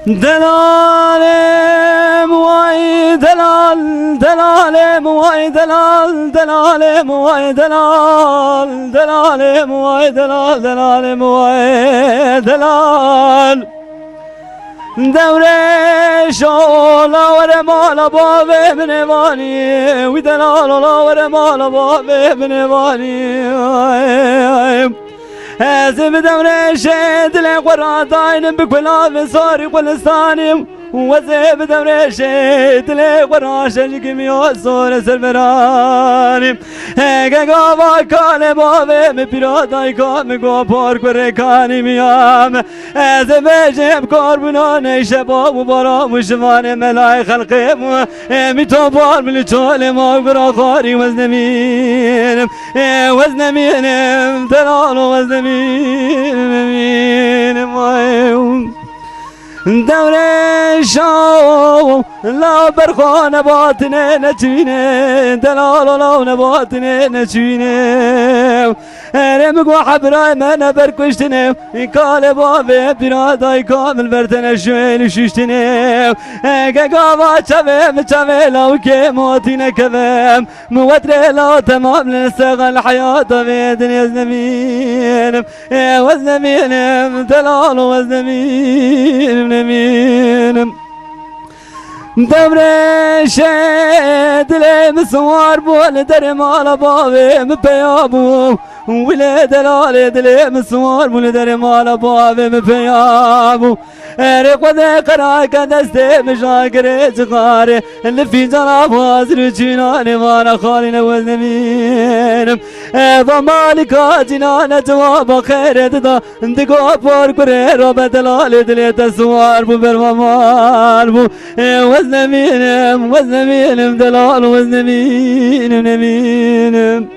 دلالم وای دلال دلالم وای دلال دلالم وای دلال دلالم وای دلال دلالم وای دلال دوره شولا ور مال باب بنوانی وی دلال ور مال باب بنوانی هزم دوره شد لقرا داين بكل صاري قلستاني وزب دوره شد لقرا شجك ميو صور سربراني هيك قاوا كان بابه مبيراداي كام قا بارك وركاني ميام هزم جيب كاربونان شباب وبرا مشوان ملاي خلقهم ميتوبار من الجول ما قرا خاري وزنمين وزنمين دلال وزنمين دوره شو لا برخان باطنه نچینه دلال لا نباطنه نچینه رمگو حبرای من برکشتنه کال بابه برادای کامل برتنه شویل ششتنه گاوا چوه چوه لاو که موتینه کبم موتره لا تمام لنستغل حیات بيدن يزنمين وزنمين دلال وزنمين نمين دبره شد لی مسوار بول در مال بابه مپیابو ولی دلال دلی مسوار بول در مال بابه مپیابو رقود قرار دسته مشاکر چخاره لفی جناب حاضر چینان مانا خالین وزنمینم و مالکا جنان جواب خیر ددا دگو پر کره رو بدلال دلی تسوار بو برمامال بو وزنمینم دلال وزنمینم نمینم